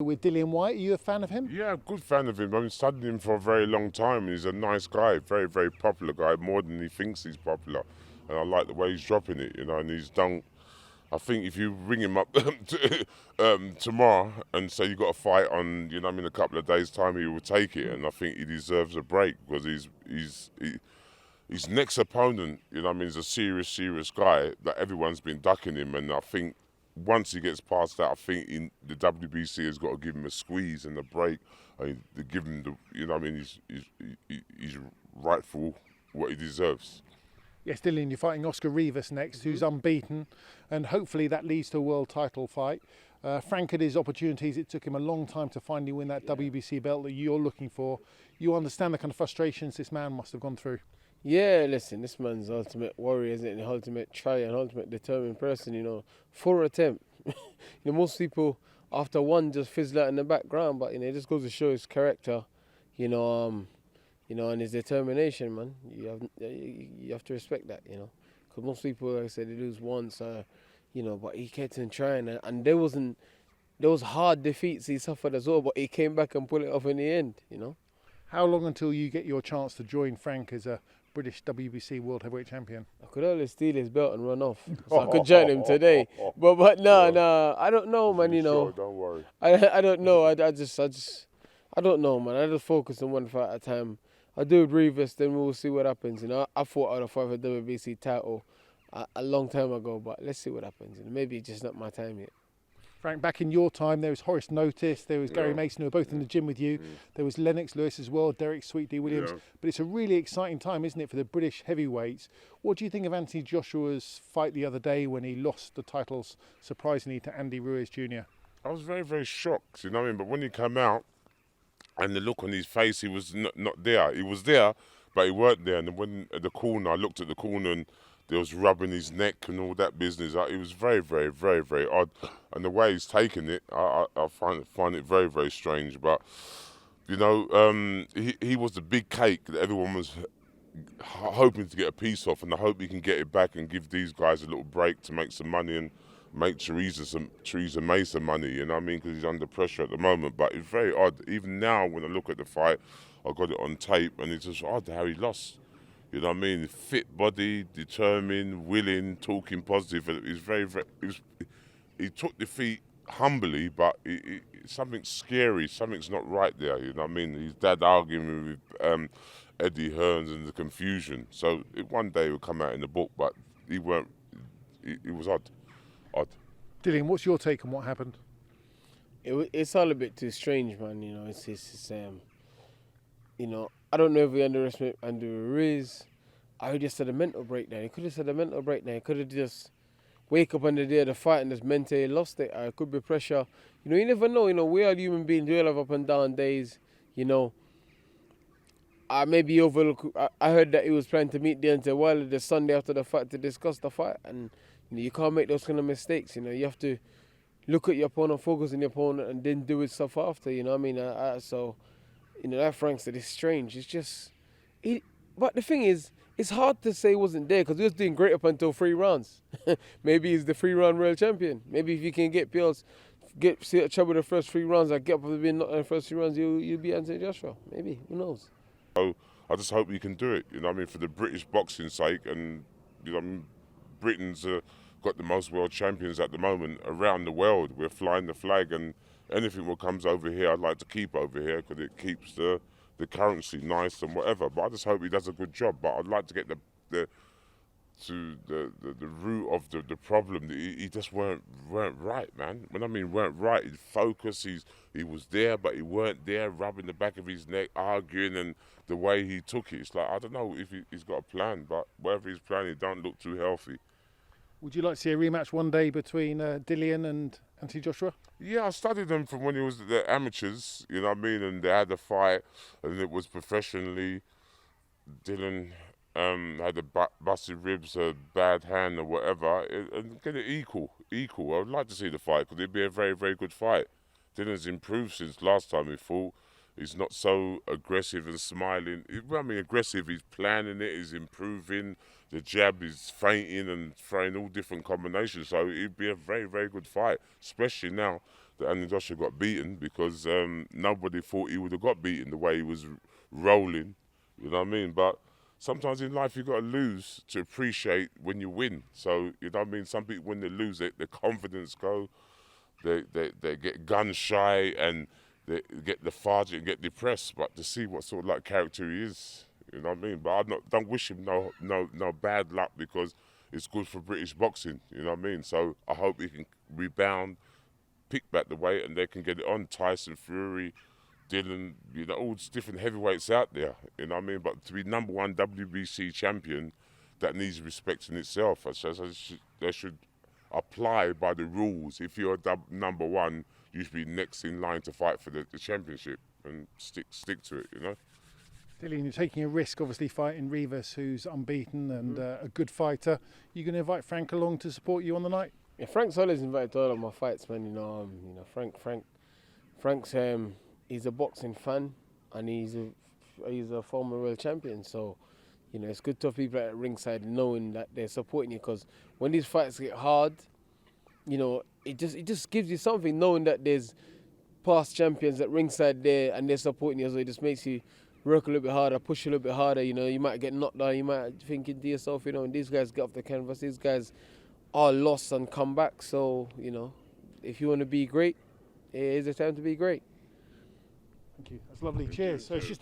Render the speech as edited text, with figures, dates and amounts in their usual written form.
With Dillian Whyte, are you a fan of him? Yeah, good fan of him. I've been studying him for a very long time. He's a nice guy, very, very popular guy, more than he thinks he's popular. And I like the way he's dropping it, and he's done. I think if you ring him up tomorrow and say you got a fight on, a couple of days' time, he will take it. And I think he deserves a break because his next opponent, is a serious, serious guy that everyone's been ducking him. And I think once he gets past that, I think the WBC has got to give him a squeeze and a break. I mean, to give him he's rightful what he deserves. Yes, Dillian, you're fighting Oscar Rivas next, who's unbeaten, and hopefully that leads to a world title fight. Frank had his opportunities. It took him a long time to finally win that WBC belt that you're looking for. You understand the kind of frustrations this man must have gone through. Yeah, listen, this man's ultimate warrior, isn't it? The ultimate try and ultimate determined person, 4 attempt. Most people after one just fizzle out in the background, but it just goes to show his character, and his determination, man. You have to respect that, because most people, like I said, they lose once, but he kept on trying, and there was hard defeats he suffered as well, but he came back and pulled it off in the end, How long until you get your chance to join Frank as a British WBC World Heavyweight Champion? I could always steal his belt and run off, so I could join him today. But no, I don't know, man. Sure, don't worry. I don't know. I don't know, man. I just focus on one fight at a time. I do with Rivas, then we'll see what happens. I fought out a fight for the WBC title a long time ago, but let's see what happens. Maybe it's just not my time yet. Frank, back in your time, there was Horace Notice, there was Gary Mason, who were both in the gym with you. There was Lennox Lewis as well, Derek Sweet D. Williams. But it's a really exciting time, isn't it, for the British heavyweights? What do you think of Anthony Joshua's fight the other day when he lost the titles, surprisingly, to Andy Ruiz Jr.? I was very, very shocked, But when he came out and the look on his face, he was not there. He was there, but he weren't there. And when at the corner, I looked at the corner and there was rubbing his neck and all that business. It was very, very, very, very odd. And the way he's taken it, I find it very, very strange. But, he was the big cake that everyone was hoping to get a piece of. And I hope he can get it back and give these guys a little break to make some money and make Theresa May some money, because he's under pressure at the moment. But it's very odd. Even now, when I look at the fight, I got it on tape, and it's just odd how he lost. Fit body, determined, willing, talking positive. He's very, very. He took defeat humbly, but something's scary. Something's not right there. His dad arguing with Eddie Hearns and the confusion. So one day it will come out in the book, but he weren't. It was odd. Dillian, what's your take on what happened? It's all a bit too strange, man. I don't know if we underestimate Andy Ruiz. I just had a mental breakdown. He could have said a mental breakdown. He could have just wake up on the day of the fight and just mentally lost it. It could be pressure. You never know. We are human beings. We all have up and down days. I maybe overlook. I heard that he was planning to meet Deontay Wilder the Sunday after the fight to discuss the fight, and you can't make those kind of mistakes. You have to look at your opponent, focus on your opponent, and then do it stuff after. So. That Frank said, it's strange. It's just... But the thing is, it's hard to say he wasn't there because he was doing great up until 3 rounds. Maybe he's the 3-round world champion. Maybe if you can get trouble the first 3 rounds, get up and being not in the first 3 rounds, you'll be Anthony Joshua. Maybe. Who knows? So I just hope he can do it, for the British boxing sake. And, Britain's got the most world champions at the moment around the world. We're flying the flag, and anything that comes over here, I'd like to keep over here because it keeps the currency nice and whatever. But I just hope he does a good job. But I'd like to get the root of the problem. He just weren't right, man. When I mean weren't right, his focus, he was there, but he weren't there, rubbing the back of his neck, arguing, and the way he took it. It's like, I don't know if he's got a plan, but whatever he's planning, it don't look too healthy. Would you like to see a rematch one day between Dillian and Anthony Joshua? Yeah, I studied them from when he was the amateurs, and they had a fight, and it was professionally. Dillian had busted ribs, a bad hand or whatever, and get it equal. I would like to see the fight because it'd be a very, very good fight. Dillian's improved since last time he fought. He's not so aggressive and smiling. Aggressive, he's planning it, he's improving. The jab is feinting and throwing all different combinations. So it'd be a very, very good fight, especially now that Anthony Joshua got beaten, because nobody thought he would have got beaten the way he was rolling. You know what I mean? But sometimes in life you got to lose to appreciate when you win. So, you know what I mean? Some people, when they lose, their confidence go. They get gun shy and they get lethargic and get depressed. But to see what sort of like character he is, you know what I mean? But don't wish him no bad luck, because it's good for British boxing. You know what I mean? So I hope he can rebound, pick back the weight, and they can get it on. Tyson, Fury, Dillian, you know, all these different heavyweights out there. You know what I mean? But to be #1 WBC champion, that needs respect in itself. They should apply by the rules. If you're #1, you should be next in line to fight for the championship, and stick to it, you know. Dillian, you're taking a risk, obviously fighting Rivas, who's unbeaten and a good fighter. You going to invite Frank along to support you on the night? Yeah, Frank's always invited to all of my fights, man. Frank's he's a boxing fan, and he's a former world champion. So, you know, it's good to have people at ringside knowing that they're supporting you, because when these fights get hard, you know, it just gives you something, knowing that there's past champions at ringside there and they're supporting you. So it just makes you work a little bit harder, push a little bit harder. You know, you might get knocked down, you might thinking to yourself, you know, when these guys get off the canvas, these guys are lost and come back. So, you know, if you want to be great, it is a time to be great. Thank you. That's lovely. Cheers. So it's just